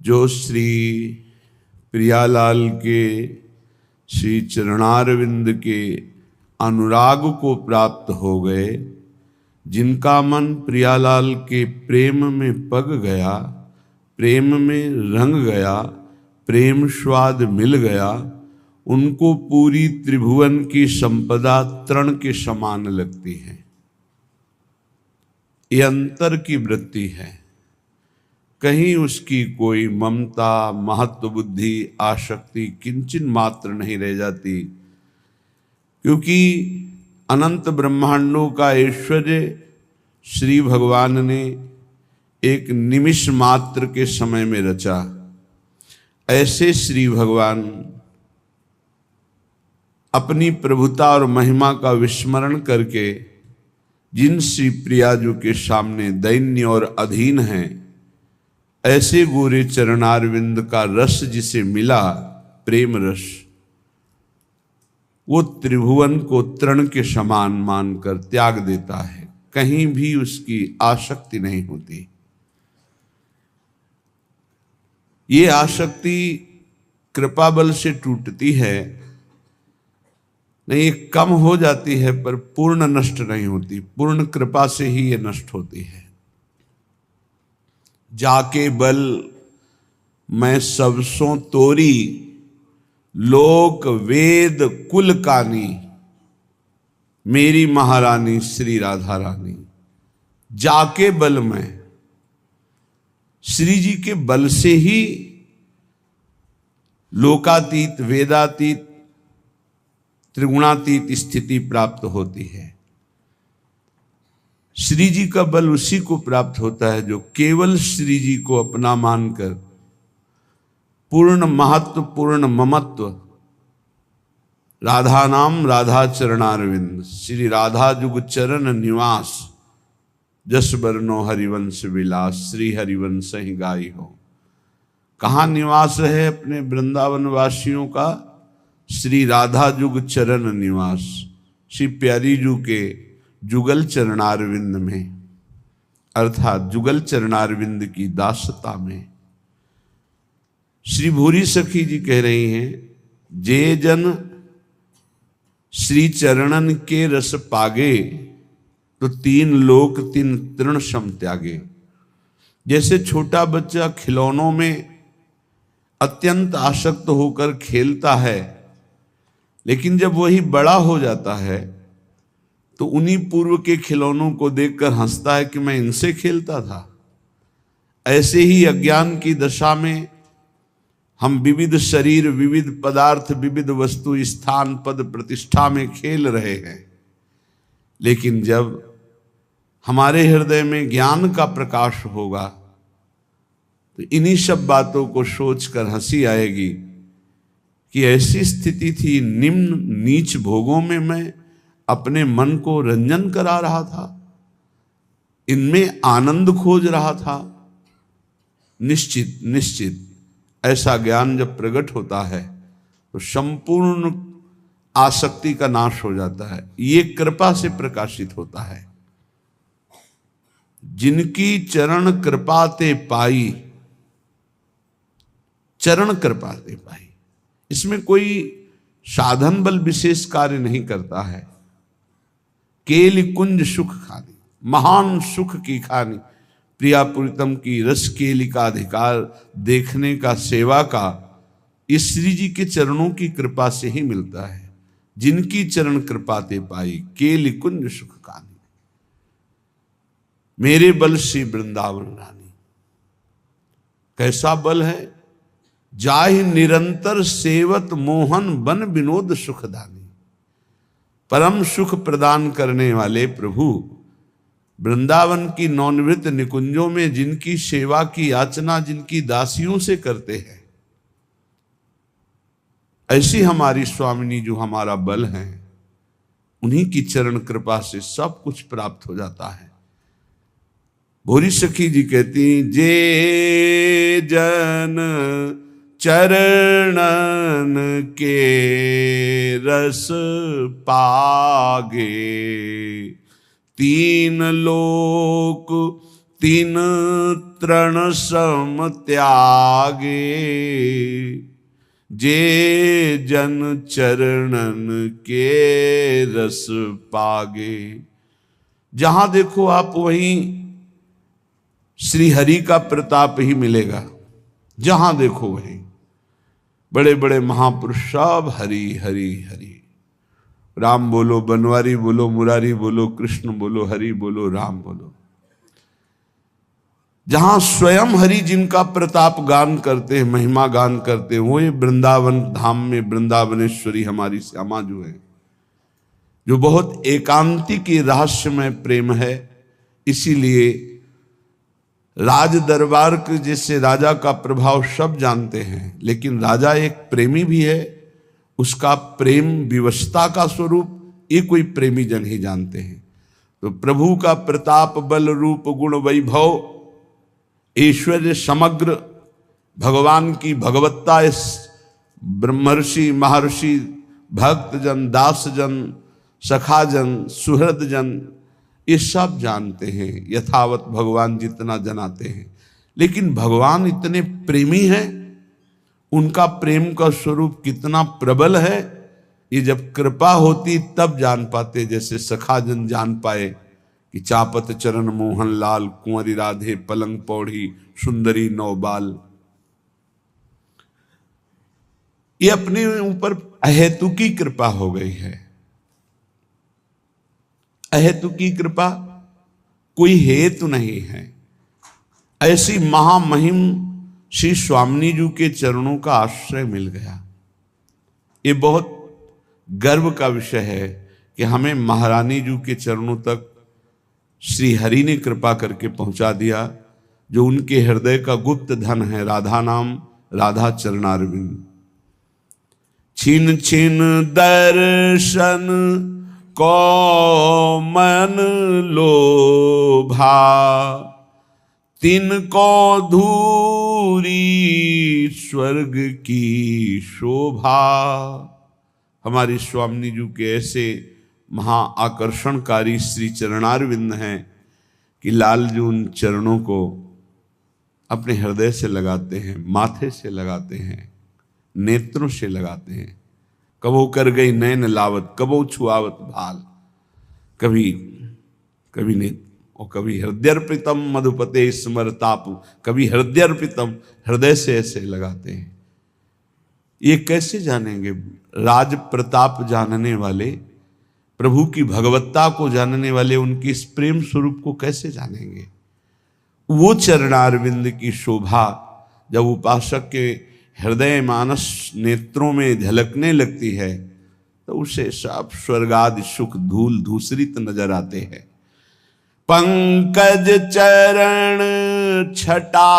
जो श्री प्रियालाल के श्री चरणारविंद के अनुराग को प्राप्त हो गए, जिनका मन प्रियालाल के प्रेम में पग गया, प्रेम में रंग गया, प्रेम स्वाद मिल गया, उनको पूरी त्रिभुवन की संपदा तृण के समान लगती है। ये अंतर की वृत्ति है। कहीं उसकी कोई ममता, महत्व बुद्धि, आसक्ति किंचिन मात्र नहीं रह जाती, क्योंकि अनंत ब्रह्मांडों का ऐश्वर्य श्री भगवान ने एक निमिष मात्र के समय में रचा। ऐसे श्री भगवान अपनी प्रभुता और महिमा का विस्मरण करके जिन श्री प्रियाजू के सामने दैन्य और अधीन हैं, ऐसे गोरे चरणारविंद का रस जिसे मिला, प्रेम रस, वो त्रिभुवन को तृण के समान मानकर त्याग देता है। कहीं भी उसकी आसक्ति नहीं होती। ये आसक्ति कृपा बल से टूटती है, नहीं कम हो जाती है, पर पूर्ण नष्ट नहीं होती। पूर्ण कृपा से ही ये नष्ट होती है। जाके बल मैं सबसों तोरी, लोक वेद कुल कानी, मेरी महारानी श्री राधा रानी। जाके बल में, श्री जी के बल से ही लोकातीत, वेदातीत, त्रिगुणातीत स्थिति प्राप्त होती है। श्री जी का बल उसी को प्राप्त होता है जो केवल श्री जी को अपना मानकर पूर्ण महत्व, पूर्ण ममत्व, राधा नाम राधा चरणारविंद, श्री राधा जुग चरण निवास, जस बरनो हरिवंश विलास, श्री हरिवंश ही गाई हो। कहाँ निवास है अपने वृंदावन वासियों का? श्री राधा जुग चरण निवास, श्री प्यारी जू के जुगल चरणारविंद में, अर्थात जुगल चरणारविंद की दासता में। श्री भूरी सखी जी कह रही हैं, जे जन श्री चरणन के रस पागे, तो तीन लोक तीन तृण सम त्यागे। जैसे छोटा बच्चा खिलौनों में अत्यंत आसक्त होकर खेलता है, लेकिन जब वही बड़ा हो जाता है तो उन्हीं पूर्व के खिलौनों को देखकर हंसता है कि मैं इनसे खेलता था। ऐसे ही अज्ञान की दशा में हम विविध शरीर, विविध पदार्थ, विविध वस्तु, स्थान, पद, प्रतिष्ठा में खेल रहे हैं। लेकिन जब हमारे हृदय में ज्ञान का प्रकाश होगा तो इन्हीं सब बातों को सोचकर हंसी आएगी कि ऐसी स्थिति थी, निम्न नीच भोगों में मैं अपने मन को रंजन करा रहा था, इनमें आनंद खोज रहा था। निश्चित निश्चित ऐसा ज्ञान जब प्रकट होता है तो संपूर्ण आसक्ति का नाश हो जाता है। ये कृपा से प्रकाशित होता है। जिनकी चरण कृपा ते पाई, चरण कृपा ते पाई, इसमें कोई साधन बल विशेष कार्य नहीं करता है। केली कुंज सुख खानी, महान सुख की खानी, प्रिया प्रीतम की रस केली का अधिकार देखने का, सेवा का, इस श्री जी के चरणों की कृपा से ही मिलता है। जिनकी चरण कृपा ते पाई, केली कुंज सुख खानी, मेरे बल से वृंदावन रानी। कैसा बल है? जाहि निरंतर सेवत मोहन बन विनोद सुखदानी। परम सुख प्रदान करने वाले प्रभु वृंदावन की नौनिवृत्त निकुंजों में जिनकी सेवा की याचना जिनकी दासियों से करते हैं, ऐसी हमारी स्वामिनी जो हमारा बल है, उन्हीं की चरण कृपा से सब कुछ प्राप्त हो जाता है। भोरी सखी जी कहती, जे जन चरणन के रस पागे, तीन लोक तीन तृण सम त्यागे, जे जन चरणन के रस पागे। जहां देखो आप वहीं श्री हरि का प्रताप ही मिलेगा। जहां देखो वहीं बड़े बड़े महापुरुष सब हरि हरि हरि। राम बोलो, बनवारी बोलो, मुरारी बोलो, कृष्ण बोलो, हरि बोलो, राम बोलो। जहां स्वयं हरि जिनका प्रताप गान करते हैं, महिमा गान करते हैं, वो ये वृंदावन धाम में वृंदावनेश्वरी हमारी श्यामा जो है, जो बहुत एकांतिक रहस्यमय प्रेम है। इसीलिए राज दरबार के जैसे राजा का प्रभाव सब जानते हैं, लेकिन राजा एक प्रेमी भी है। उसका प्रेम विवशता का स्वरूप ये कोई प्रेमी जन ही जानते हैं। तो प्रभु का प्रताप, बल, रूप, गुण, वैभव, ऐश्वर्य, समग्र भगवान की भगवत्ता इस ब्रह्मर्षि, महर्षि, भक्तजन, दासजन, सखाजन, सुहृदजन ये सब जानते हैं, यथावत भगवान जितना जनाते हैं। लेकिन भगवान इतने प्रेमी हैं, उनका प्रेम का स्वरूप कितना प्रबल है, ये जब कृपा होती तब जान पाते। जैसे सखाजन जान पाए कि चापत चरण मोहन लाल, कुंवरी राधे पलंग पौड़ी, सुंदरी नौबाल। ये अपने ऊपर अहेतुकी कृपा हो गई है। अहेतुकी कृपा, कोई हेतु नहीं है। ऐसी महामहिम श्री स्वामिनी जी के चरणों का आश्रय मिल गया। ये बहुत गर्व का विषय है कि हमें महारानी जी के चरणों तक श्री हरि ने कृपा करके पहुंचा दिया, जो उनके हृदय का गुप्त धन है। राधा नाम, राधा चरणारविंद। छीन छीन दर्शन को मन लोभा, तिनको धूरी स्वर्ग की शोभा। हमारी स्वामिनी जी के ऐसे महा आकर्षणकारी श्री चरणारविंद हैं कि लाल जी उन चरणों को अपने हृदय से लगाते हैं, माथे से लगाते हैं, नेत्रों से लगाते हैं। कबो कर गई नैन लावत, कबो छुआवत भाल। कभी ने और कभी हृदयर्पितम मधुपते स्मरतापु, कभी हृदयर्पितम, हृदय से ऐसे लगाते हैं। ये कैसे जानेंगे? राज प्रताप जानने वाले, प्रभु की भगवत्ता को जानने वाले उनके इस प्रेम स्वरूप को कैसे जानेंगे? वो चरणारविंद की शोभा जब उपासक के हृदय मानस नेत्रों में झलकने लगती है तो उसे सब स्वर्गादि सुख धूल धूसरित नजर आते हैं। पंकज चरण छटा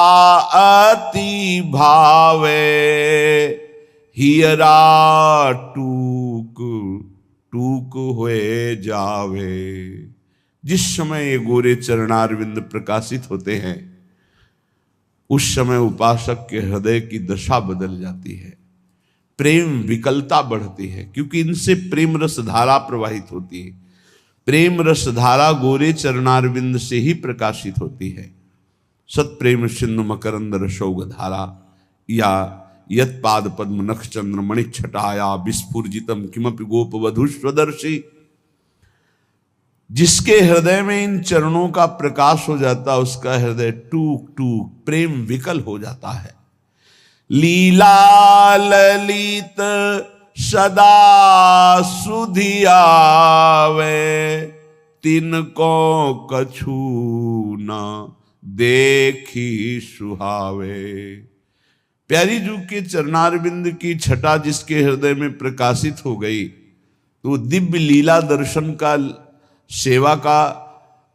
अति भावे, हियरा टूक टूक हुए जावे। जिस समय ये गोरे चरणारविंद प्रकाशित होते हैं, उस समय उपासक के हृदय की दशा बदल जाती है, प्रेम विकलता बढ़ती है, क्योंकि इनसे प्रेम रस धारा प्रवाहित होती है। प्रेम रस धारा गोरे चरणारविंद से ही प्रकाशित होती है। सत प्रेम सिंधु मकरंद रसौग धारा, या यत पाद पद्म नख चंद्र मणि छटाया, विस्फुर्जितम किमपि गोप वधु स्वदर्शी। जिसके हृदय में इन चरणों का प्रकाश हो जाता, उसका हृदय टूक टूक प्रेम विकल हो जाता है। लीला ललित सदा सुधियावे, तिनको कछु न देखी सुहावे। प्यारी जू के चरणारविंद की छटा जिसके हृदय में प्रकाशित हो गई, तो दिव्य लीला दर्शन का, सेवा का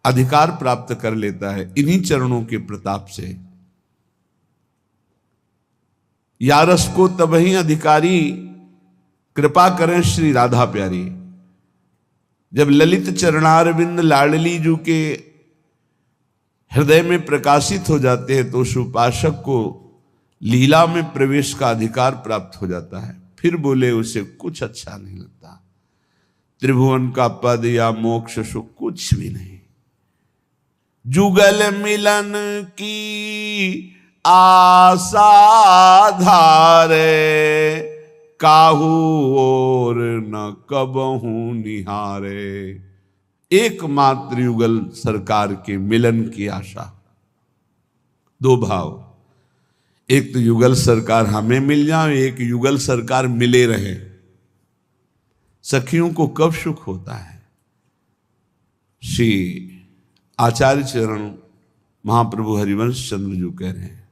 अधिकार प्राप्त कर लेता है इन्हीं चरणों के प्रताप से। यारस को तबही अधिकारी कृपा करें श्री राधा प्यारी। जब ललित चरणारविंद लाडली जू के हृदय में प्रकाशित हो जाते हैं तो उस उपासक को लीला में प्रवेश का अधिकार प्राप्त हो जाता है। फिर बोले उसे कुछ अच्छा नहीं लगता, त्रिभुवन का पद या मोक्ष सुख कुछ भी नहीं। जुगल मिलन की आशा धारे, काहू और न कबहू निहारे। एकमात्र युगल सरकार के मिलन की आशा। दो भाव, एक तो युगल सरकार हमें मिल जाए, एक युगल सरकार मिले रहे। सखियों को कब सुख होता है? श्री आचार्य चरण महाप्रभु हरिवंश चंद्र जी कह रहे हैं,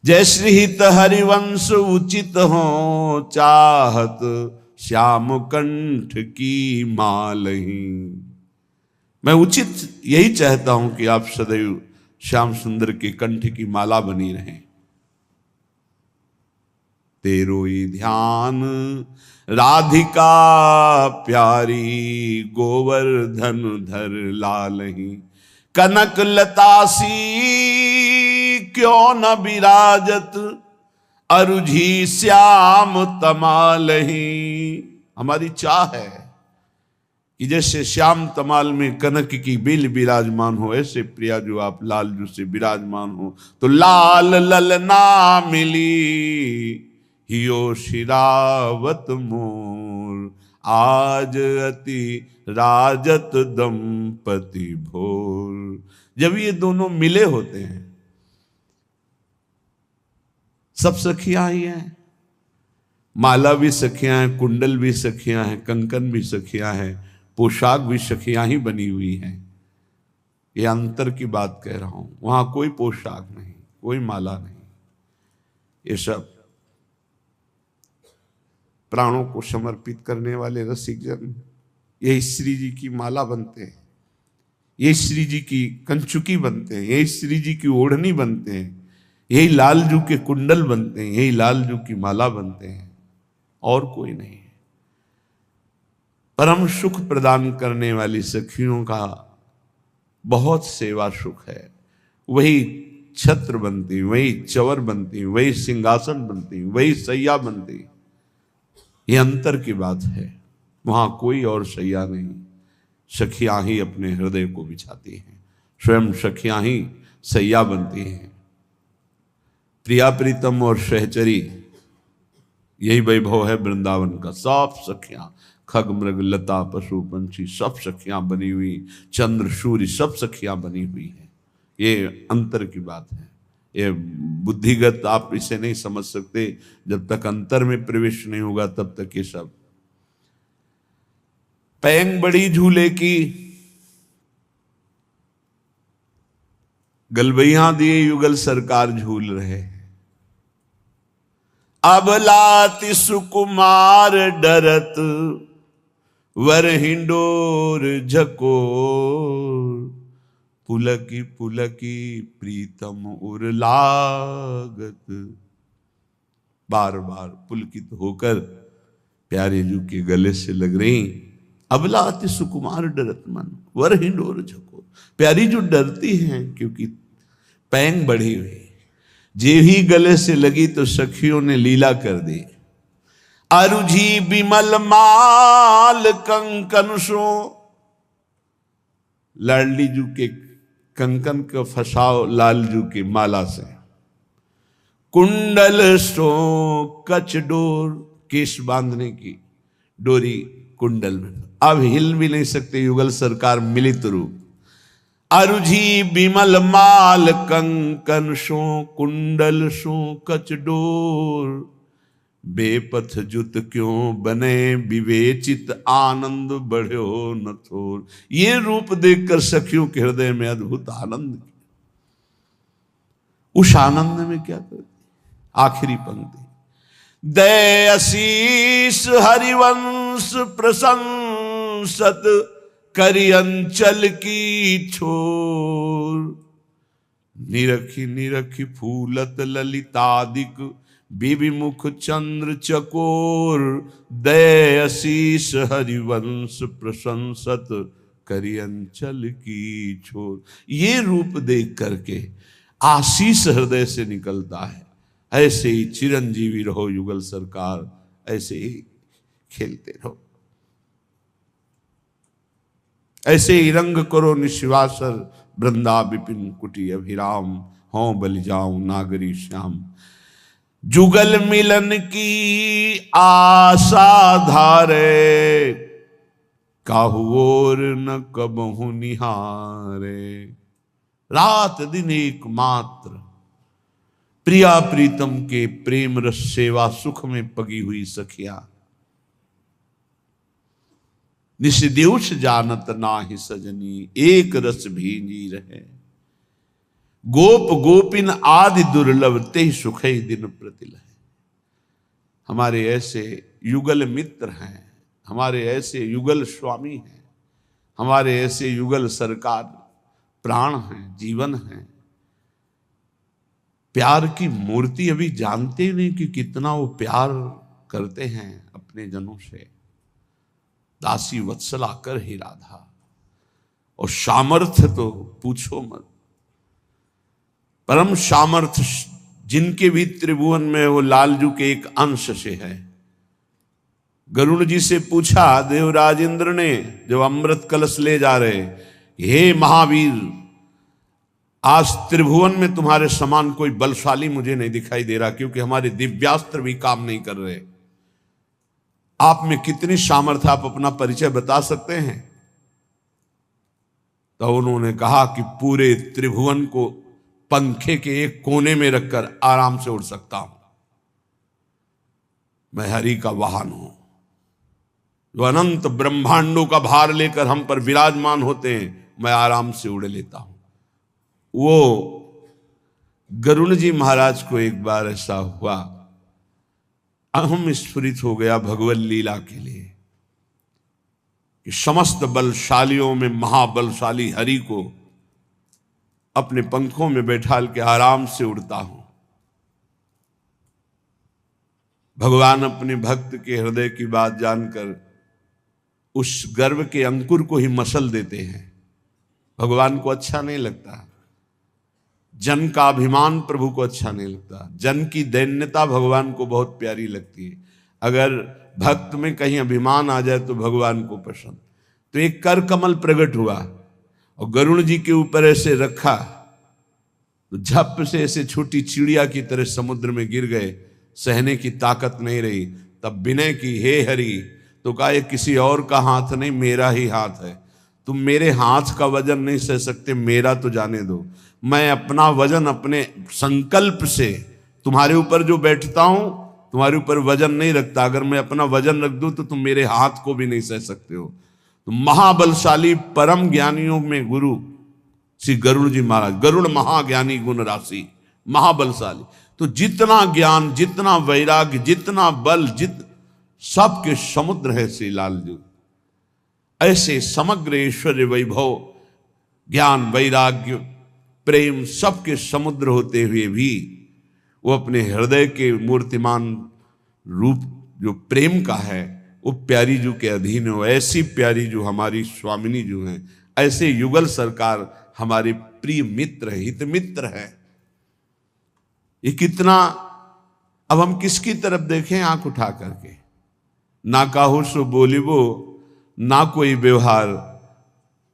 जय श्री हित हरिवंश उचित हो, चाहत श्याम कंठ की मालही। मैं उचित यही चाहता हूं कि आप सदैव श्याम सुंदर के कंठ की माला बनी रहें। तेरो ही ध्यान राधिका प्यारी, गोवर्धन धर लालही। कनक लतासी क्यों न विराजत, अरुझी श्याम तमालही। हमारी चाह है कि जैसे श्याम तमाल में कनक की बेल विराजमान हो, ऐसे प्रिया जो आप लाल जो से विराजमान हो। तो लाल ललना मिली, हियो शिरावत मोर, आज अति राजत दंपति भोर। जब ये दोनों मिले होते हैं, सब सखियां ही हैं, माला भी सखियां हैं, कुंडल भी सखियां हैं, कंकन भी सखियां हैं, पोशाक भी सखियां ही बनी हुई हैं। ये अंतर की बात कह रहा हूं। वहां कोई पोशाक नहीं, कोई माला नहीं, ये सब प्राणों को समर्पित करने वाले रसिक जन, यही श्री जी की माला बनते हैं, यही श्री जी की कंचुकी बनते हैं, यही श्री जी की ओढ़नी बनते हैं, यही लालजू के कुंडल बनते हैं, यही लालजू की माला बनते हैं, और कोई नहीं। परम सुख प्रदान करने वाली सखियों का बहुत सेवा सुख है। वही छत्र बनती, वही चवर बनती, वही सिंहासन बनती, वही सैया बनती। ये अंतर की बात है। वहां कोई और सैया नहीं, सखियां ही अपने हृदय को बिछाती हैं, स्वयं सखियां ही सैया बनती हैं। प्रिया प्रीतम और सहचरी, यही वैभव है वृंदावन का। सब सखियां, खग मृग लता पशु पंछी सब सखियां बनी हुई, चंद्र सूर्य सब सखियां बनी हुई है। ये अंतर की बात है। ये बुद्धिगत आप इसे नहीं समझ सकते, जब तक अंतर में प्रवेश नहीं होगा तब तक ये सब। पैंग बड़ी झूले की, गलबैया दिए युगल सरकार झूल रहे। अब लाति सुकुमार डरत, वर हिंडोर झकोर। पुलकी पुलकी प्रीतम उर लागत। बार बार पुलकित होकर प्यारे जू के गले से लग रही। अबला अति सुकुमार डरत मन, वर हिंडोर झकोर। प्यारी जो डरती हैं क्योंकि पैंग बढ़ी हुई, जे ही गले से लगी तो सखियों ने लीला कर दी। अरुझी बिमल माल कंकन सो, लाडली जू के कंकन का फसाओ लालजू की माला से। कुंडल सो कच डोर, केश बांधने की डोरी कुंडल में। अब हिल भी नहीं सकते युगल सरकार मिलित रूप। अरुझी बिमल माल कंकन सो, कुंडल सो कच डोर। बेपथ जुत क्यों बने विवेचित, आनंद बढ़ो न थोर। ये रूप देखकर सखियों के हृदय में अद्भुत आनंद। उस आनंद में क्या करते? आखिरी पंक्ति, दय आशीष हरिवंश प्रशंसत, करि अंचल की छोर। निरखी निरखी फूलत ललितादिक, विविमुख चंद्र चकोर। दय आशीष हरिवंश प्रशंसत, करि अंचल की छोर। ये रूप देख करके आशीष हृदय से निकलता है। ऐसे ही चिरंजीवी रहो युगल सरकार, ऐसे ही खेलते रहो। ऐसे ही रंग करो निशिवासर, वृंदा विपिन कुटी अभिराम, हों बलि जाऊं नागरी श्याम। जुगल मिलन की आशा धारे, काहू और न कबहु निहारे। रात दिन एकमात्र प्रिया प्रीतम के प्रेम रस सेवा सुख में पगी हुई सखिया। निषदेश जानत नाही सजनी, एक रस भींजी रहे। गोप गोपिन आदि दुर्लभ, ते सुखई दिन प्रतिलह। हमारे ऐसे युगल मित्र हैं, हमारे ऐसे युगल स्वामी हैं, हमारे ऐसे युगल सरकार प्राण हैं, जीवन हैं। प्यार की मूर्ति अभी जानते नहीं कि कितना वो प्यार करते हैं अपने जनों से। दासी वत्सला कर ही राधा, और सामर्थ्य तो पूछो मत। परम सामर्थ्य जिनके भी त्रिभुवन में वो लालजू के एक अंश से है। गरुड़ जी से पूछा देवराज इंद्र ने जब अमृत कलश ले जा रहे, हे महावीर, आज त्रिभुवन में तुम्हारे समान कोई बलशाली मुझे नहीं दिखाई दे रहा, क्योंकि हमारे दिव्यास्त्र भी काम नहीं कर रहे। आप में कितनी सामर्थ्य, आप अपना परिचय बता सकते हैं? तो उन्होंने कहा कि पूरे त्रिभुवन को पंखे के एक कोने में रखकर आराम से उड़ सकता हूं। मैं हरि का वाहन हूं, जो अनंत ब्रह्मांडों का भार लेकर हम पर विराजमान होते हैं, मैं आराम से उड़ लेता हूं। वो गरुड़ जी महाराज को एक बार ऐसा हुआ, अहम स्फुरित हो गया भगवत लीला के लिए कि समस्त बलशालियों में महाबलशाली हरि को अपने पंखों में बैठाल के आराम से उड़ता हूं। भगवान अपने भक्त के हृदय की बात जानकर उस गर्व के अंकुर को ही मसल देते हैं। भगवान को अच्छा नहीं लगता, जन का अभिमान प्रभु को अच्छा नहीं लगता, जन की दैन्यता भगवान को बहुत प्यारी लगती है। अगर भक्त में कहीं अभिमान आ जाए तो भगवान को पसंद। तो एक कर कमल प्रकट हुआ और गरुड़ जी के ऊपर ऐसे रखा, तो झप से ऐसे छोटी चिड़िया की तरह समुद्र में गिर गए, सहने की ताकत नहीं रही। तब विनय की, हे हरि, तो कहा ये किसी और का हाथ नहीं, मेरा ही हाथ है। तुम मेरे हाथ का वजन नहीं सह सकते, मेरा तो जाने दो। मैं अपना वजन अपने संकल्प से तुम्हारे ऊपर जो बैठता हूं, तुम्हारे ऊपर वजन नहीं रखता। अगर मैं अपना वजन रख दूं तो तुम मेरे हाथ को भी नहीं सह सकते हो। तो महाबलशाली परम ज्ञानियों में गुरु श्री गरुड़ जी महाराज, गरुड़ महाज्ञानी गुण राशि, महाबलशाली। तो जितना ज्ञान, जितना वैराग्य, जितना बल, सबके समुद्र है श्री लालजू। ऐसे समग्र ऐश्वर्य वैभव, ज्ञान, वैराग्य, प्रेम सबके समुद्र होते हुए भी वो अपने हृदय के मूर्तिमान रूप जो प्रेम का है वो प्यारी जू के अधीन हो। ऐसी प्यारी जो हमारी स्वामिनी जो हैं, ऐसे युगल सरकार हमारे प्रिय मित्र है, हित मित्र है। ये कितना, अब हम किसकी तरफ देखें आंख उठा करके? ना काहू सो बोलिबो, ना कोई व्यवहार,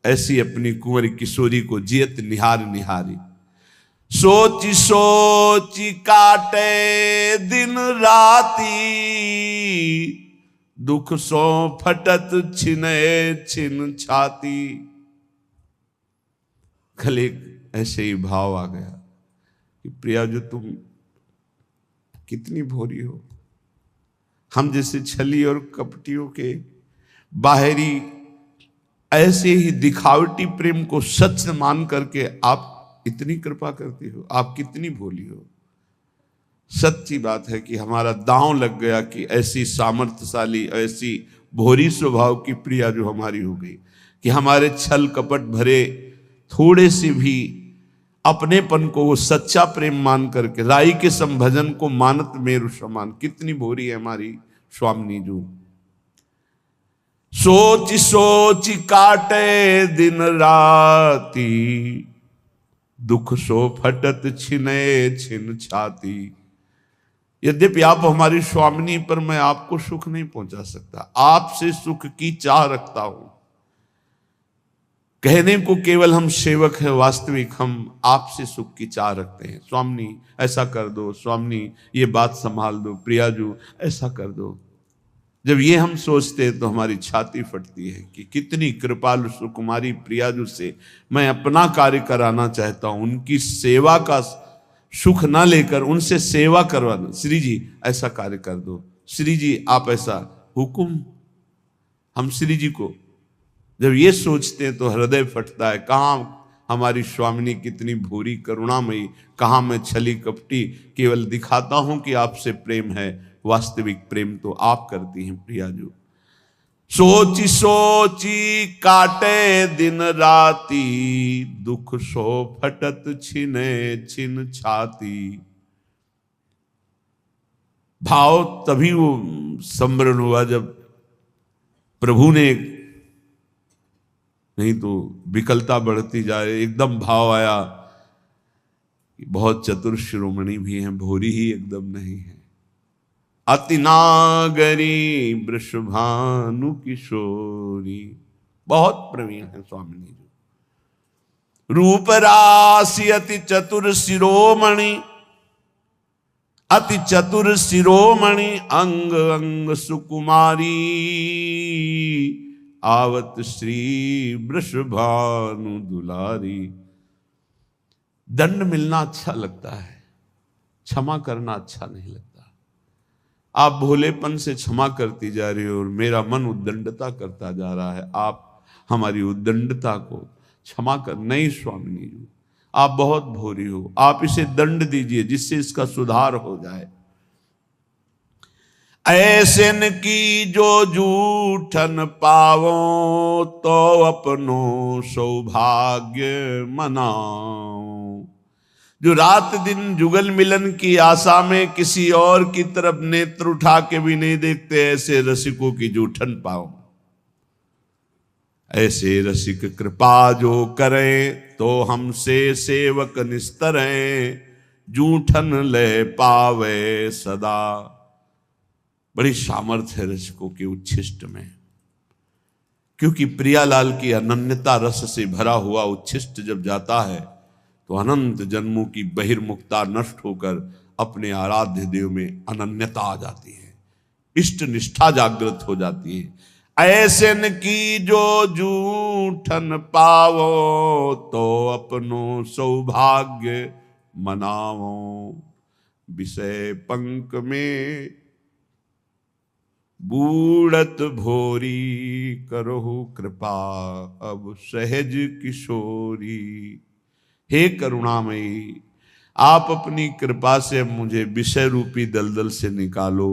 ऐसी अपनी कुंवरी किशोरी को जियत निहार निहारी। सोची सोची काटे दिन राती, दुख सो फटत छिने छिन छाती। कल एक ऐसे ही भाव आ गया कि प्रिया जो तुम कितनी भोरी हो। हम जैसे छली और कपटियों के बाहरी ऐसे ही दिखावटी प्रेम को सच मान करके आप इतनी कृपा करती हो। आप कितनी भोली हो। सच्ची बात है कि हमारा दांव लग गया कि ऐसी सामर्थ्यशाली, ऐसी भोरी स्वभाव की प्रिया जो हमारी हो गई कि हमारे छल कपट भरे थोड़े से भी अपनेपन को वो सच्चा प्रेम मान करके राई के संभजन को मानत मेरु समान। कितनी भोरी है हमारी स्वामिनी जो। सोच सोच काटे दिन राती, दुख सो फटत छिने छिन छाती। यद्यपि आप हमारी स्वामिनी, पर मैं आपको सुख नहीं पहुंचा सकता। आपसे सुख की चाह रखता हूं। कहने को केवल हम सेवक हैं, वास्तविक हम आपसे सुख की चाह रखते हैं। स्वामी ऐसा कर दो, स्वामी ये बात संभाल दो, प्रियाजू ऐसा कर दो। जब ये हम सोचते हैं तो हमारी छाती फटती है कि कितनी कृपालु सुकुमारी प्रियाजू से मैं अपना कार्य कराना चाहता हूं, उनकी सेवा का सुख ना लेकर उनसे सेवा करवाना। श्री जी ऐसा कार्य कर दो, श्री जी आप ऐसा हुक्म। हम श्री जी को जब ये सोचते हैं तो हृदय फटता है। कहाँ हमारी स्वामिनी कितनी भूरी करुणामयी, कहाँ मैं छली कपटी केवल दिखाता हूं कि आपसे प्रेम है, वास्तविक प्रेम तो आप करती हैं प्रियाजू। सोची सोची काटे दिन राती, दुख सो फटत छिने छिन छाती। भाव तभी वो सम्मरण हुआ जब प्रभु ने, नहीं तो विकलता बढ़ती जाए। एकदम भाव आया कि बहुत चतुर शिरोमणि भी हैं, भोरी ही एकदम नहीं है। अति नागरी वृषभानु किशोरी, बहुत प्रवीण है स्वामिनी जी। रूप राशि अति चतुर शिरोमणि, अति चतुर शिरोमणि, अंग अंग सुकुमारी। आवत श्री वृषभानु दुलारी। दंड मिलना अच्छा लगता है, क्षमा करना अच्छा नहीं लगता। आप भोलेपन से क्षमा करती जा रही हो और मेरा मन उद्दंडता करता जा रहा है। आप हमारी उद्दंडता को क्षमा कर। नहीं स्वामिनी जी, आप बहुत भोरी हो, आप इसे दंड दीजिए जिससे इसका सुधार हो जाए। ऐसे न की जो जूठन पावो, तो अपनो सौभाग्य मनाओ। जो रात दिन जुगल मिलन की आशा में किसी और की तरफ नेत्र उठा के भी नहीं देखते, ऐसे रसिकों की जूठन पाओ। ऐसे रसिक कृपा जो करें, तो हमसे सेवक निस्तरें। जूठन ले पावे सदा। बड़ी सामर्थ्य है रसिकों के उच्छिष्ट में, क्योंकि प्रियालाल की अनन्यता रस से भरा हुआ उच्छिष्ट जब जाता है तो अनंत जन्मों की बहिर्मुखता नष्ट होकर अपने आराध्य देव में अनन्यता आ जाती है, इष्ट निष्ठा जागृत हो जाती है। ऐसे न की जो जूठन पावो, तो अपनो सौभाग्य मनावो। विषय पंक में बूढ़त भोरी, करहु कृपा अब सहज किशोरी। हे करुणामयी, आप अपनी कृपा से मुझे विषय रूपी दलदल से निकालो।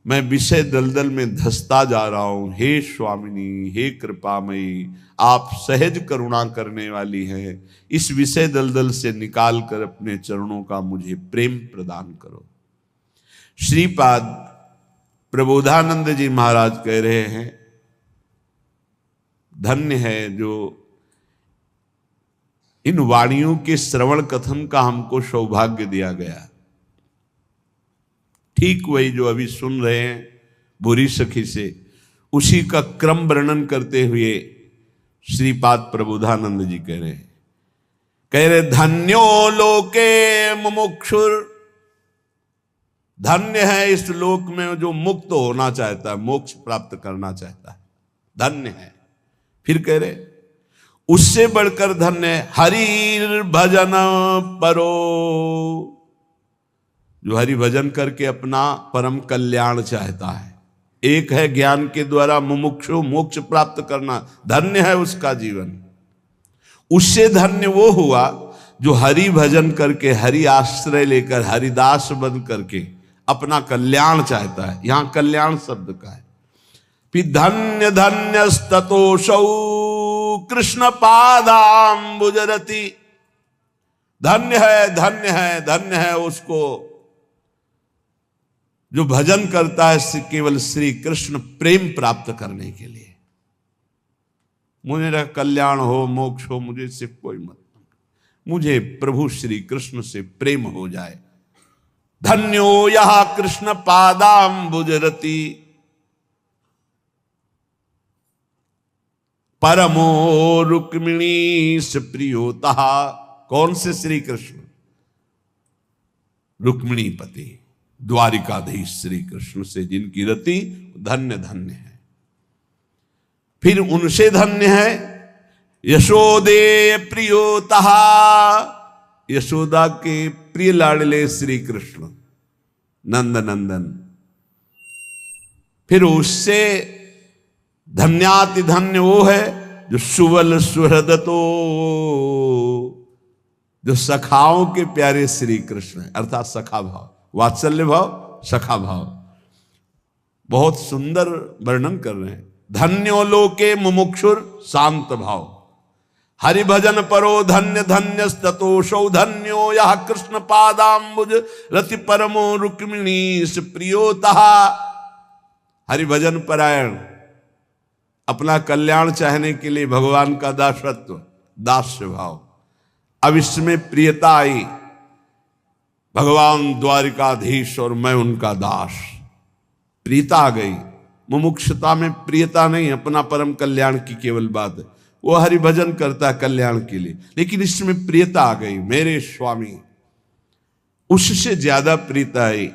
मैं विषय दलदल में धंसता जा रहा हूं। हे स्वामिनी, हे कृपामयी, आप सहज करुणा करने वाली हैं। इस विषय दलदल से निकाल कर अपने चरणों का मुझे प्रेम प्रदान करो। श्रीपाद प्रबोधानंद जी महाराज कह रहे हैं, धन्य है जो इन वाणियों के श्रवण कथन का हमको सौभाग्य दिया गया। ठीक वही जो अभी सुन रहे हैं बुरी सखी से, उसी का क्रम वर्णन करते हुए श्रीपाद प्रबोधानंद जी कह रहे धन्यो लोके मुमुक्षुर। धन्य है इस लोक में जो मुक्त होना चाहता है, मोक्ष प्राप्त करना चाहता है, धन्य है। फिर कह रहे उससे बढ़कर धन्य हरि भजन परो, जो हरि भजन करके अपना परम कल्याण चाहता है। एक है ज्ञान के द्वारा मुमुक्षु मोक्ष प्राप्त करना, धन्य है उसका जीवन। उससे धन्य वो हुआ जो हरि भजन करके, हरि आश्रय लेकर, हरिदास बन करके अपना कल्याण चाहता है। यहां कल्याण शब्द का है। फिर धन्य धन्यस्ततोषौ कृष्ण पादाम्बुजरति। धन्य है, धन्य है, धन्य है उसको जो भजन करता है केवल श्री कृष्ण प्रेम प्राप्त करने के लिए। मुझे कल्याण हो, मोक्ष हो, मुझे इससे कोई मतलब, मुझे प्रभु श्री कृष्ण से प्रेम हो जाए। धन्यो यह कृष्ण पादाम्बुजरति। परमो रुक्मिणी से प्रियोता। कौन से श्री कृष्ण? रुक्मिणी पति द्वारिकाधीश श्री कृष्ण से जिनकी रति धन्य धन्य है। फिर उनसे धन्य है यशोदे प्रियोता, यशोदा के प्रिय लाडले श्री कृष्ण नंद नंदन। फिर उससे धन्याति धन्य वो है जो सुवल सुहृदतो, जो सखाओं के प्यारे श्री कृष्ण है, अर्थात सखा भाव, वात्सल्य भाव, सखा भाव। बहुत सुंदर वर्णन कर रहे हैं। धन्यो लोके मुमुक्षुर शांत भाव, हरि भजन परो धन्य धन्य ततोषौ धन्यो यह कृष्ण पादाम्बुज रति परमो रुक्मिणी प्रियोता। हरि भजन परायण, अपना कल्याण चाहने के लिए भगवान का दासत्व, दास्य भाव। अब इसमें प्रियता आई, भगवान द्वारिकाधीश और मैं उनका दास, प्रियता आ गई। मुमुक्षता में प्रियता नहीं, अपना परम कल्याण की केवल बात है। वो हरि भजन करता है कल्याण के लिए, लेकिन इसमें प्रियता आ गई, मेरे स्वामी। उससे ज्यादा प्रियता आई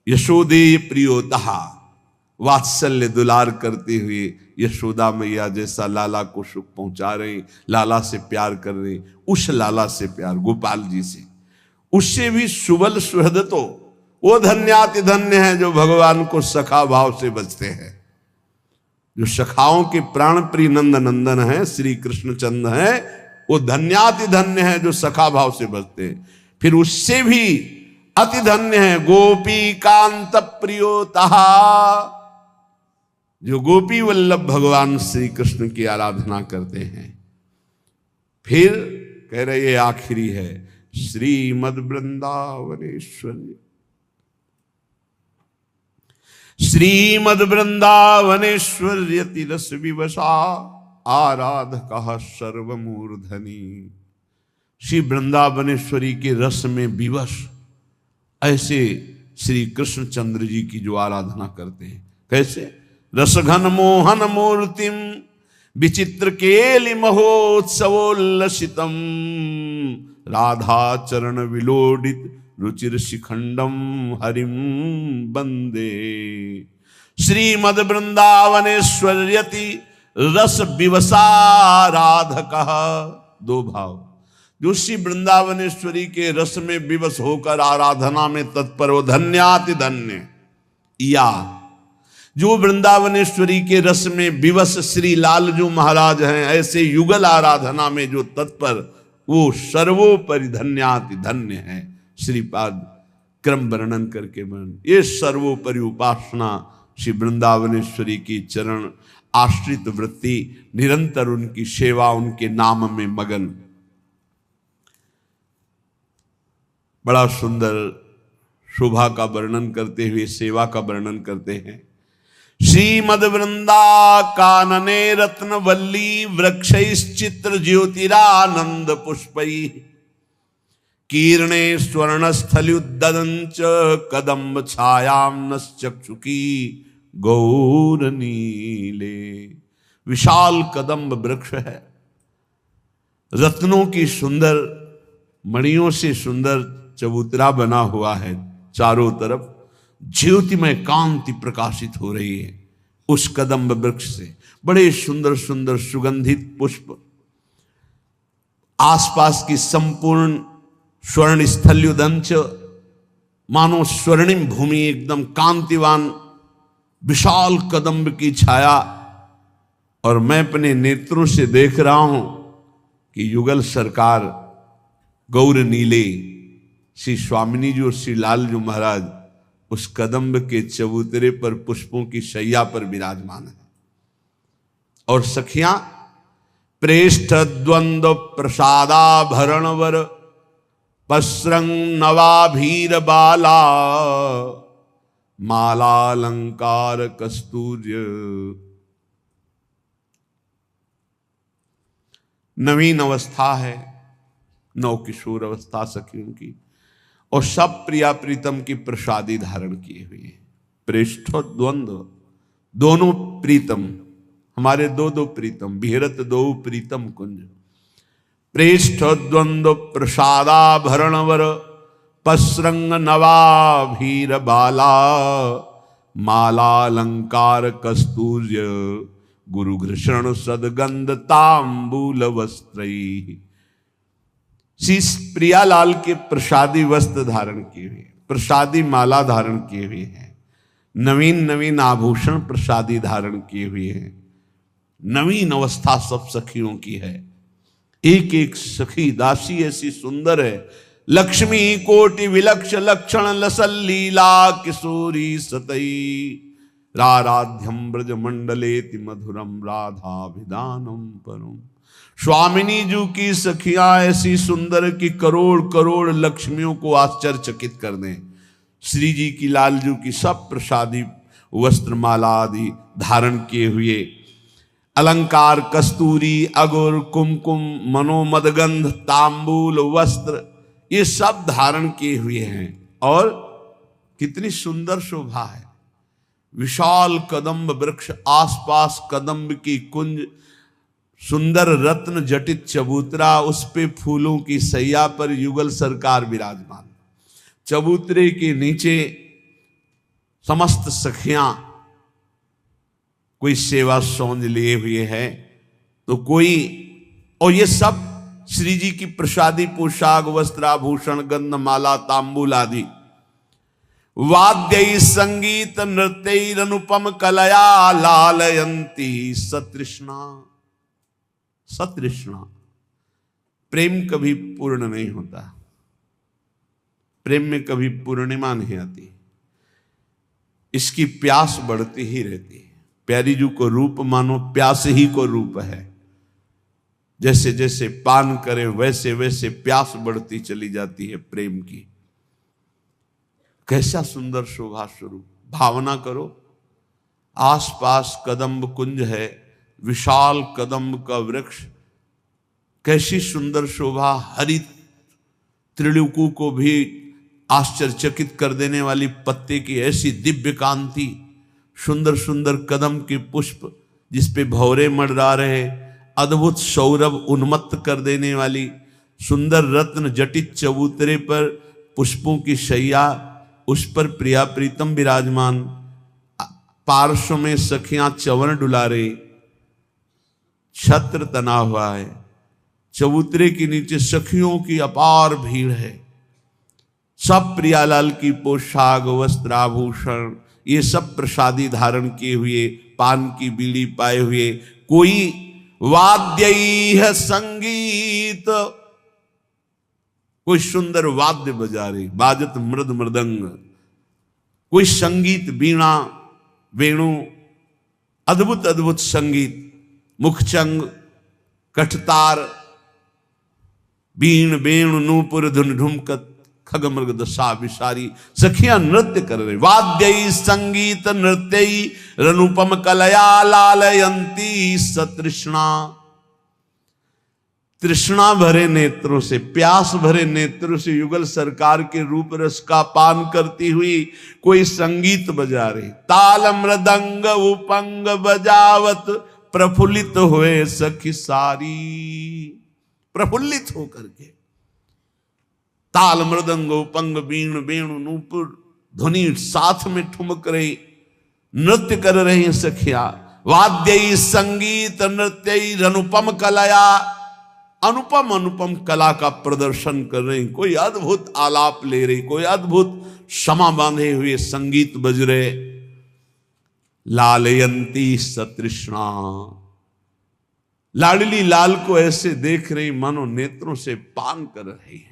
यशोदेय प्रियोता, वात्सल्य दुलार करते हुए यशोदा मैया जैसा लाला को सुख पहुंचा रही, लाला से प्यार कर रही, उस लाला से प्यार, गोपाल जी से। उससे भी सुबल सुहृदतो, वो धन्याति धन्य है जो भगवान को सखा भाव से बचते हैं, जो सखाओं के प्राण प्रिय नंद नंदन है, श्री कृष्ण चंद है। वो धन्याति धन्य है जो सखा भाव से बचते हैं। फिर उससे भी अति धन्य है गोपी कांत प्रियोता, जो गोपी वल्लभ भगवान श्री कृष्ण की आराधना करते हैं। फिर कह रहे ये आखिरी है श्रीमद वृंदावनेश्वरी, श्रीमद वृंदावनेश्वर्यति रस विवशा आराधकः सर्वमूर्धनि। श्री वृंदावनेश्वरी के रस में विवश ऐसे श्री कृष्ण चंद्र जी की जो आराधना करते हैं। कैसे? रसघन मोहन मूर्तिम विचित्र केलि महोत्सवोल्लसितम राधा चरण विलोडित रुचिर शिखंडम हरिम बंदे। श्रीमद वृंदावनेश्वर्यति रस विवसा राधकः। दो भाव, जो श्री वृंदावनेश्वरी के रस में विवश होकर आराधना में तत्पर हो धन्याति धन्य, या जो वृंदावनेश्वरी के रस में विवश श्री लालजू महाराज हैं, ऐसे युगल आराधना में जो तत्पर, वो सर्वोपरि धन्याति धन्य है। श्रीपाद क्रम वर्णन करके वर्णन, ये सर्वोपरि उपासना श्री वृंदावनेश्वरी की चरण आश्रित वृत्ति, निरंतर उनकी सेवा, उनके नाम में मगन। बड़ा सुंदर शोभा का वर्णन करते हुए सेवा का वर्णन करते हैं। श्रीमद वृंदा कानने रत्न वल्ली वृक्षैश्चित्र ज्योतिरानंद पुष्पै कीर्णे स्वर्णस्थल्युद्ददंच कदम्ब छायां चक्षुकी गौर नीले। विशाल कदम्ब वृक्ष है, रत्नों की सुंदर मणियों से सुंदर चबूतरा बना हुआ है, चारों तरफ ज्योतिमय कांति प्रकाशित हो रही है उस कदम्ब वृक्ष से। बड़े सुंदर सुंदर सुगंधित पुष्प, आसपास की संपूर्ण स्वर्ण स्थल्युदंच, मानो स्वर्णिम भूमि, एकदम कांतिवान विशाल कदम्ब की छाया। और मैं अपने नेत्रों से देख रहा हूं कि युगल सरकार गौर नीले श्री स्वामिनी जी और श्री लालजू महाराज उस कदम्ब के चबूतरे पर पुष्पों की शैया पर विराजमान है। और सखियां प्रेष्ठ द्वंद्व प्रसादाभरणवर पस्रंग नवाभीर बाला मालालंकार कस्तूर्य। नवीन अवस्था है, नव किशोर अवस्था सखियों की, और सब प्रिया प्रीतम की प्रसादी धारण किए हुए हैं। प्रेष्ठ द्वंद्व, दोनों प्रीतम हमारे दो दो प्रीतम, विहरत दो प्रीतम कुंज। प्रेष्ठ द्वंद्व प्रसादाभरण वर, पसरंग नवाभीर बाला, मालालंकार कस्तूर्य, गुरु घृषण सदगंध तांबूल वस्त्रई। श्री प्रियालाल के प्रसादी वस्त्र धारण किए हुए, प्रसादी माला धारण किए हुए हैं, नवीन नवीन आभूषण प्रसादी धारण किए हुए हैं। नवीन अवस्था सब सखियों की है। एक एक सखी दासी ऐसी सुंदर है, लक्ष्मी कोटि विलक्ष लक्षण लसल लीला किशोरी सतई, राराध्यम ब्रज मंडलेति मधुरम राधाभिधानम परम। स्वामिनी जी की सखियां ऐसी सुंदर कि करोड़ करोड़ लक्ष्मियों को आश्चर्यचकित कर दें। श्री जी की लालजू की सब प्रसादी वस्त्र माला आदि धारण किए हुए, अलंकार कस्तूरी अगुर कुमकुम मनोमदगंध तांबूल वस्त्र ये सब धारण किए हुए हैं। और कितनी सुंदर शोभा है। विशाल कदम्ब वृक्ष, आसपास कदम्ब की कुंज, सुंदर रत्न जटित चबूतरा, उस पे फूलों की सैया पर युगल सरकार विराजमान। चबूतरे के नीचे समस्त सखियां, कोई सेवा सौंज लिए हुए है तो कोई, और ये सब श्री जी की प्रसादी पोशाक वस्त्राभूषण गंध माला तांबूल आदि। वाद्य संगीत नृत्य अनुपम कलया लालयंती सतृष्णा। सतृष्णा, प्रेम कभी पूर्ण नहीं होता, प्रेम में कभी पूर्णिमा नहीं आती, इसकी प्यास बढ़ती ही रहती है। प्यारी जी को रूप मानो प्यास ही को रूप है। जैसे जैसे पान करें वैसे वैसे प्यास बढ़ती चली जाती है प्रेम की। कैसा सुंदर शोभा स्वरूप। भावना करो, आसपास कदम्ब कुंज है, विशाल कदम्ब का वृक्ष, कैसी सुंदर शोभा। हरित त्रिलोकू को भी आश्चर्यचकित कर देने वाली पत्ते की ऐसी दिव्य कांति, सुंदर सुंदर कदम के पुष्प जिस पे भौरे मंडरा रहे, अद्भुत सौरभ उन्मत्त कर देने वाली सुंदर रत्न जटित चबूतरे पर पुष्पों की शैया, उस पर प्रिया प्रीतम विराजमान, पार्श्व में सखियां चवन डुला रही, छत्र तना हुआ है, चबूतरे के नीचे सखियों की अपार भीड़ है। सब प्रियालाल की पोशाक वस्त्राभूषण ये सब प्रसादी धारण किए हुए, पान की बीड़ी पाए हुए, कोई वाद्य संगीत, कोई सुंदर वाद्य बजा रही, बाजत मृद मृदंग, कोई संगीत वीणा वेणु, अद्भुत अद्भुत संगीत, मुखचंग कठतार बीण बेणु नूपुर धुन ढुमकत खग मृग दशा विसारी सखियां नृत्य कर रहे। वाद्य संगीत नृत्य रनुपम कलया लालयंती सतृष्णा। तृष्णा भरे नेत्रों से, प्यास भरे नेत्रों से युगल सरकार के रूप रस का पान करती हुई कोई संगीत बजा रही। ताल मृदंग उपंग बजावत प्रफुल्लित हुए सखी सारी। प्रफुल्लित होकर के ताल मृदंग उपंग बीण वेणु नूपुर ध्वनि साथ में ठुमक रही, नृत्य कर रही सखिया। वाद्य संगीत नृत्य अनुपम कलया, अनुपम अनुपम कला का प्रदर्शन कर रही, कोई अद्भुत आलाप ले रही, कोई अद्भुत क्षमा बांधे हुए संगीत बज रहे। लालयंती सतृष्णा, लाडली लाल को ऐसे देख रही मानो नेत्रों से पान कर रही है।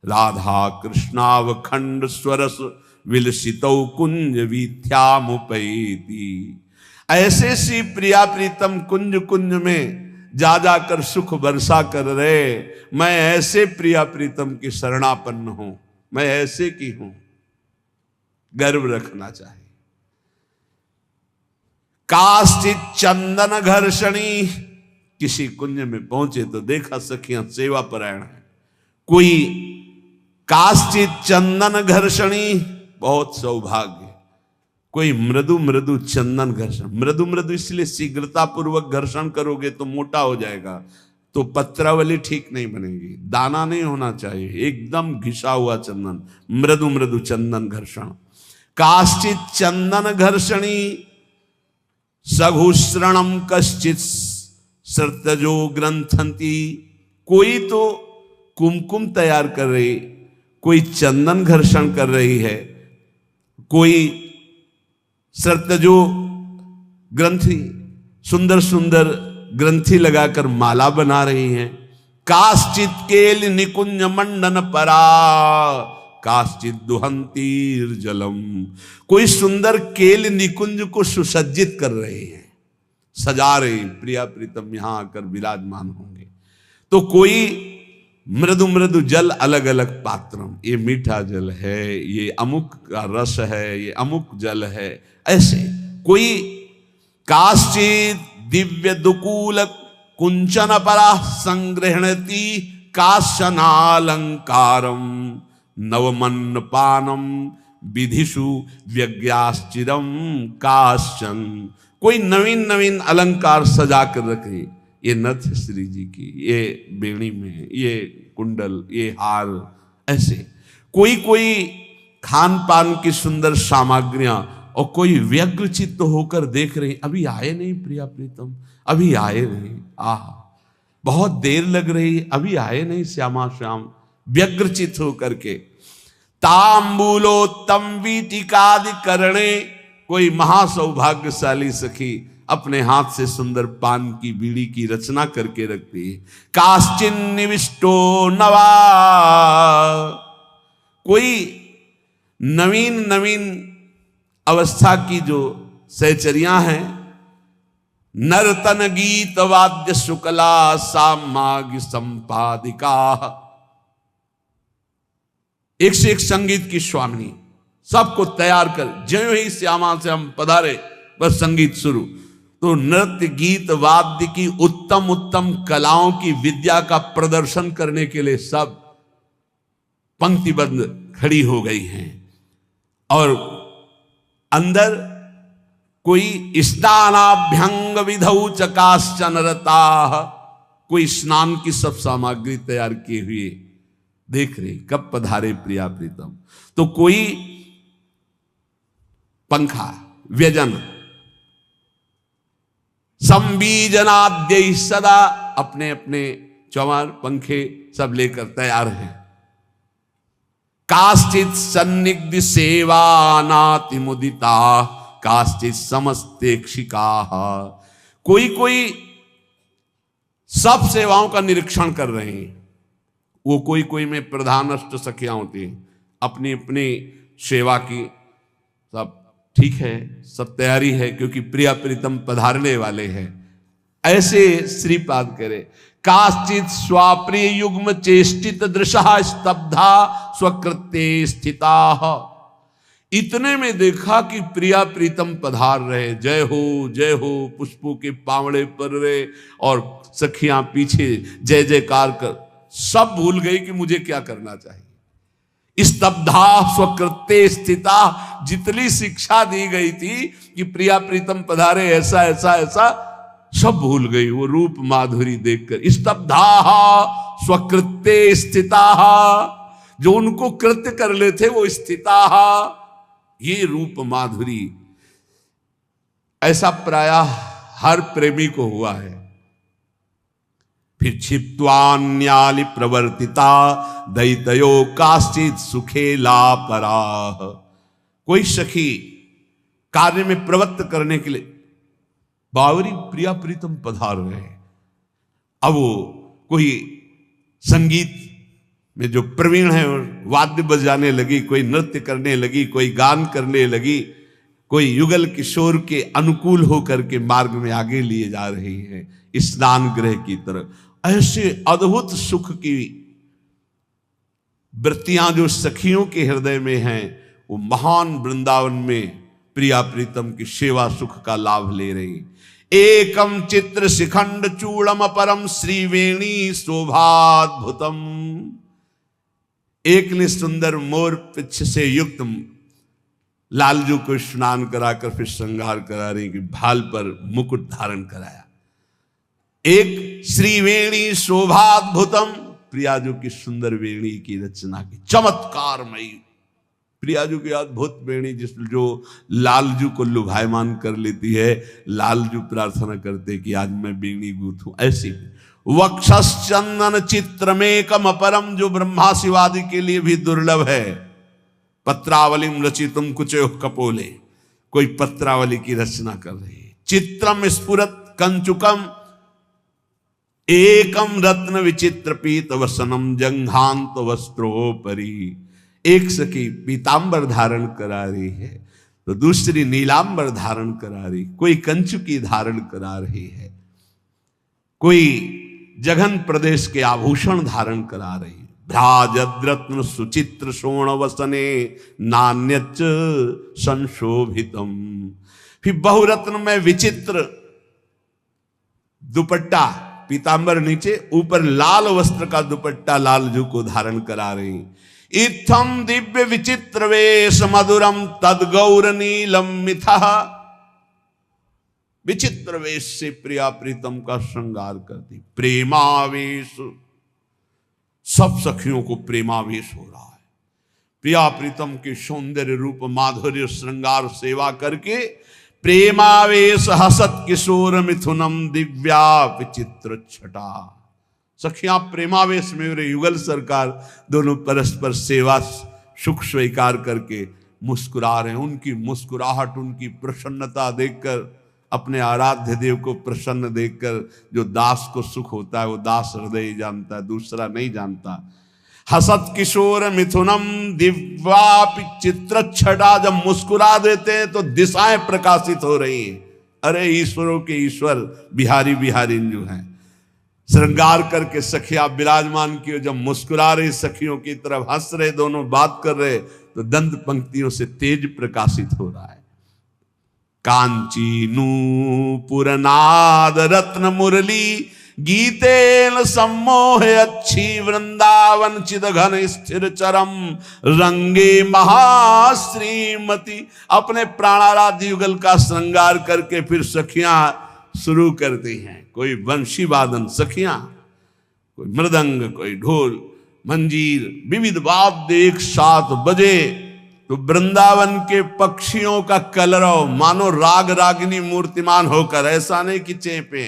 राधा कृष्णावखंड स्वरस विलसितौ कुंज वीथ्यामुपैति। ऐसे सी प्रिया प्रीतम कुंज कुंज में जा जाकर सुख वर्षा कर रहे। मैं ऐसे प्रिया प्रीतम की शरणापन्न हूं, मैं ऐसे की हूं, गर्व रखना चाहिए। काश्चित चंदन घर्षणी, किसी कुंज में पहुंचे तो देखा सखियां सेवा परायण है। कोई काश्चित चंदन घर्षणी, बहुत सौभाग्य, कोई मृदु मृदु चंदन घर्षण, मृदु मृदु इसलिए शीघ्रता पूर्वक घर्षण करोगे तो मोटा हो जाएगा, तो पत्रावली ठीक नहीं बनेगी, दाना नहीं होना चाहिए, एकदम घिसा हुआ चंदन, मृदु मृदु चंदन घर्षण। काश्चित चंदन घर्षणी सघुश्रणम कश्चित सर्तजो ग्रंथंती। कोई तो कुमकुम तैयार कर रही, कोई चंदन घर्षण कर रही है, कोई सर्तजो ग्रंथि सुंदर सुंदर ग्रंथि लगाकर माला बना रही हैं। काश्चित केल निकुंज मंडन परा काश्चित दुहंतीर जलम। कोई सुंदर केल निकुंज को सुसज्जित कर रहे हैं, सजा रहे, प्रिया प्रीतम यहां आकर विराजमान होंगे। तो कोई मृदु मृदु जल अलग अलग पात्रम, ये मीठा जल है, ये अमुक का रस है, ये अमुक जल है, ऐसे कोई काश्चित दिव्य दुकूल कुंचन परा संग्रहणती काशनालंकारम नवमन्न पानम विधिषु व्यज्ञाश्चिरम काशन। कोई नवीन नवीन अलंकार सजा कर रखे, ये नथ श्री जी की, ये बेणी में, ये कुंडल, ये हार, ऐसे कोई कोई खान पान की सुंदर सामग्रियां, और कोई व्यग्र चित्त होकर देख रहे, अभी आए नहीं प्रिया प्रीतम, अभी आए नहीं, बहुत देर लग रही, अभी आए नहीं श्यामा श्याम, व्यग्र चित्त होकर के। तांबूलोत्तम वीटिकादि करणे, कोई महासौभाग्यशाली सखी अपने हाथ से सुंदर पान की बीड़ी की रचना करके रखती है। काश्चिन निविष्टो नवा, कोई नवीन नवीन अवस्था की जो सहचरियां हैं, नर्तन गीत वाद्य शुक्ला सामाग्य संपादिका, एक से एक संगीत की स्वामिनी, सबको तैयार कर, ज्यों ही श्यामा से हम पधारे बस संगीत शुरू। तो नृत्य गीत वाद्य की उत्तम उत्तम कलाओं की विद्या का प्रदर्शन करने के लिए सब पंक्तिबद्ध खड़ी हो गई हैं। और अंदर कोई स्नानाभ्यंग विधौ चकाश्चन रता, कोई स्नान की सब सामग्री तैयार किए हुए देख रहे, कब पधारे प्रिया प्रीतम। तो कोई पंखा व्यजन संबीजनाद्य सदा, अपने अपने चौमार पंखे सब लेकर तैयार हैं। काश्चित सन्निग्ध सेवा नाति मुदिता काश्चित समस्तेक्षिका, कोई कोई सब सेवाओं का निरीक्षण कर रहे हैं। वो कोई कोई में प्रधान अष्ट सखियां होती हैं, अपनी अपनी सेवा की सब ठीक है, सब तैयारी है, क्योंकि प्रिया प्रीतम पधारने वाले हैं। ऐसे श्रीपाद करे, काश्चित स्वाप्रिय युग्म चेष्टित दृशा स्तब्धा स्वकृत्ये स्थिता। इतने में देखा कि प्रिया प्रीतम पधार रहे, जय हो पुष्पों के पावड़े पर रहे, और सखियां पीछे जय जयकार कर, सब भूल गई कि मुझे क्या करना चाहिए। स्तब्धा स्वकृत्ये स्थिता, जितनी शिक्षा दी गई थी कि प्रिया प्रीतम पधारे ऐसा ऐसा ऐसा, सब भूल गई वो रूप माधुरी देखकर। स्तब्धा स्वकृत्ये स्थिता, जो उनको कृत्य कर लेते वो स्थिता, ये रूप माधुरी ऐसा प्रायः हर प्रेमी को हुआ है। फिर क्षिप्त्वान्यालि प्रवर्तिता दैतयो काश्चित सुखेला पराह, कोई सखी कार्य में प्रवृत्त करने के लिए बावरी प्रिया प्रीतम पधार रहे। अब वो कोई संगीत में जो प्रवीण है वाद्य बजाने लगी, कोई नृत्य करने लगी, कोई गान करने लगी, कोई युगल किशोर के अनुकूल होकर के मार्ग में आगे लिए जा रही है स्नान गृह की तरफ। ऐसे अद्भुत सुख की वृत्तियां जो सखियों के हृदय में हैं, वो महान वृंदावन में प्रिया प्रीतम की सेवा सुख का लाभ ले रही। एकम चित्र शिखंड चूड़म परम श्रीवेणी शोभाद्भुतम, एक ने सुंदर मोर पिछ से युक्त लालजू को स्नान कराकर फिर श्रृंगार करा रही कि भाल पर मुकुट धारण कराया। एक श्रीवेणी शोभाद्भुतम, प्रियाजू की सुंदर वेणी की रचना की, चमत्कारमयी प्रियाजू की अद्भुत वेणी जिस जो लालजू को लुभायमान कर लेती है। लालजू प्रार्थना करते कि आज मैं वेणी गूंथूं ऐसी। वक्षश्चंदन चित्रमेकम अपरम, जो ब्रह्मा शिवादि के लिए भी दुर्लभ है। पत्रावलिम रचितुम कुचो कपोले, कोई पत्रावली की रचना कर रही है। चित्रम स्फुरत कंचुकम एकम रत्न विचित्र पीत वसनम जंघांत वस्त्रोपरि। एक सखी पीतांबर धारण करा रही है तो दूसरी नीलांबर धारण करा रही, कोई कंचुकी धारण करा रही है, कोई जघन प्रदेश के आभूषण धारण करा रही। भ्राजद्रत्न सुचित्र शोण वसने नान्यच संशोभितम। फिर बहुरत्न में विचित्र दुपट्टा, पीतांबर नीचे, ऊपर लाल वस्त्र का दुपट्टा लालजू को धारण करा रही। इत्थम दिव्य विचित्र वेश मधुरम तद गौर नीलम मिथा। विचित्र वेश से प्रिया प्रीतम का श्रृंगार करती। प्रेमावेश, सब सखियों को प्रेमावेश हो रहा है। प्रिया प्रीतम के सौंदर्य रूप माधुर्य श्रृंगार सेवा करके प्रेमावेश हसत किशोर मिथुनम दिव्या विचित्र छटा। सखियां प्रेमावेश में मेरे युगल सरकार दोनों परस्पर सेवा सुख स्वीकार करके मुस्कुरा रहे हैं। उनकी मुस्कुराहट, उनकी प्रसन्नता देखकर, अपने आराध्य देव को प्रसन्न देखकर जो दास को सुख होता है वो दास हृदय ही जानता है, दूसरा नहीं जानता। हसत किशोर मिथुनम दिव्या चित्र छटा, जब मुस्कुरा देते हैं तो दिशाएं प्रकाशित हो रही हैं। अरे ईश्वरों के ईश्वर बिहारी बिहारी जो हैं, श्रृंगार करके सखिया विराजमान की, जब मुस्कुरा रही सखियों की तरफ हंस रहे, दोनों बात कर रहे तो दंत पंक्तियों से तेज प्रकाशित हो रहा है। कांची नूपुरनाद रत्न मुरली गीतेन सम्मोह अच्छी वृंदावन चिद घन स्थिर चरम रंगे महाश्रीमती। अपने प्राणाराध्य युगल का श्रृंगार करके फिर सखियां शुरू करती हैं। कोई वंशी वादन सखियां, कोई मृदंग, कोई ढोल मंजीर, विविध वाद्य एक साथ बजे तो वृंदावन के पक्षियों का कलरव मानो राग रागिनी मूर्तिमान होकर, ऐसा नहीं कि चेपे,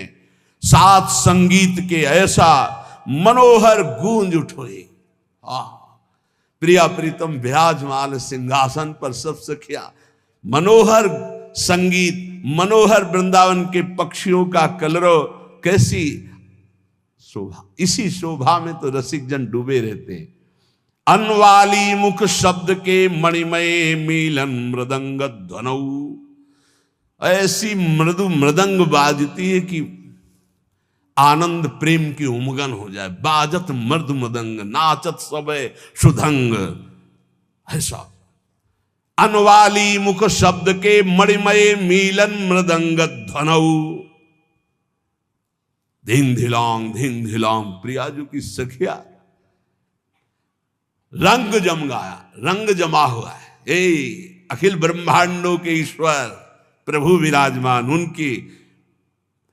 साथ संगीत के ऐसा मनोहर गूंज उठोए। प्रिया प्रीतम विराजमान सिंहासन पर, सब सखिया मनोहर संगीत, मनोहर वृंदावन के पक्षियों का कलरव, कैसी शोभा। इसी शोभा में तो रसिक जन डूबे रहते हैं। अनवाली मुख शब्द के मणिमय मिलन मृदंग ध्वनऊ। ऐसी मृदु मृदंग बाजती है कि आनंद प्रेम की उमगन हो जाए। बाजत मृदु मृदंग नाचत सबे सुधंग, ऐसा। अनवाली मुख शब्द के मणिमय मिलन मृदंग ध्वनऊ। धिंग धिलांग प्रियाजू की सखिया रंग जम गया, रंग जमा हुआ है। अखिल ब्रह्मांडों के ईश्वर प्रभु विराजमान, उनकी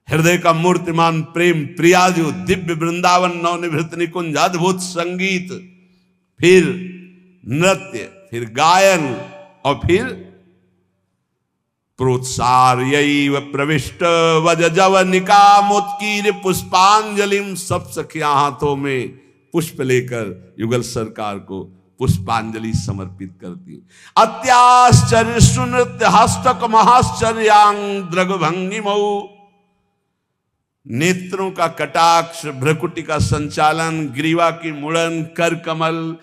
हृदय का मूर्तिमान प्रेम प्रियाजू, दिव्य वृंदावन नवनिभृत निकुंज, अद्भुत संगीत, फिर नृत्य, फिर गायन और फिर प्रोत्सार्यैव प्रविष्ट वज जवनिका मुत्कीर पुष्पांजलिम। सब सखियां हाथों में पुष्प लेकर युगल सरकार को पुष्पांजलि समर्पित करती। अत्याश्चर्य सुनृत्य हस्तक महाश्चर्यांग द्रग भंगिमऊ। नेत्रों का कटाक्ष, भ्रकुटी का संचालन, ग्रीवा की मुड़न, कर कमल,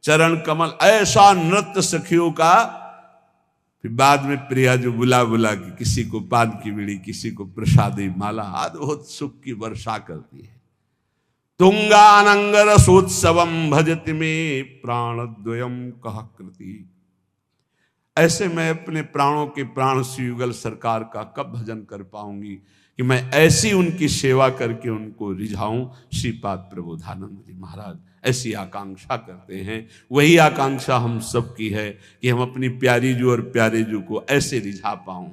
चरण कमल, ऐसा नृत्य सखियों का। फिर बाद में प्रिया जो बुला बुला के किसी को पान की बीड़ी, किसी को प्रसादी माला, अद्भुत सुख की वर्षा करती है। तुंगानंगर सोत्सवम भजति में प्राणद्वयम कह कृति। ऐसे मैं अपने प्राणों के प्राण श्री युगल सरकार का कब भजन कर पाऊंगी कि मैं ऐसी उनकी सेवा करके उनको रिझाऊं। श्रीपाद प्रबोधानंद जी महाराज ऐसी आकांक्षा करते हैं। वही आकांक्षा हम सब की है कि हम अपनी प्यारी जू और प्यारे जू को ऐसे रिझा पाऊं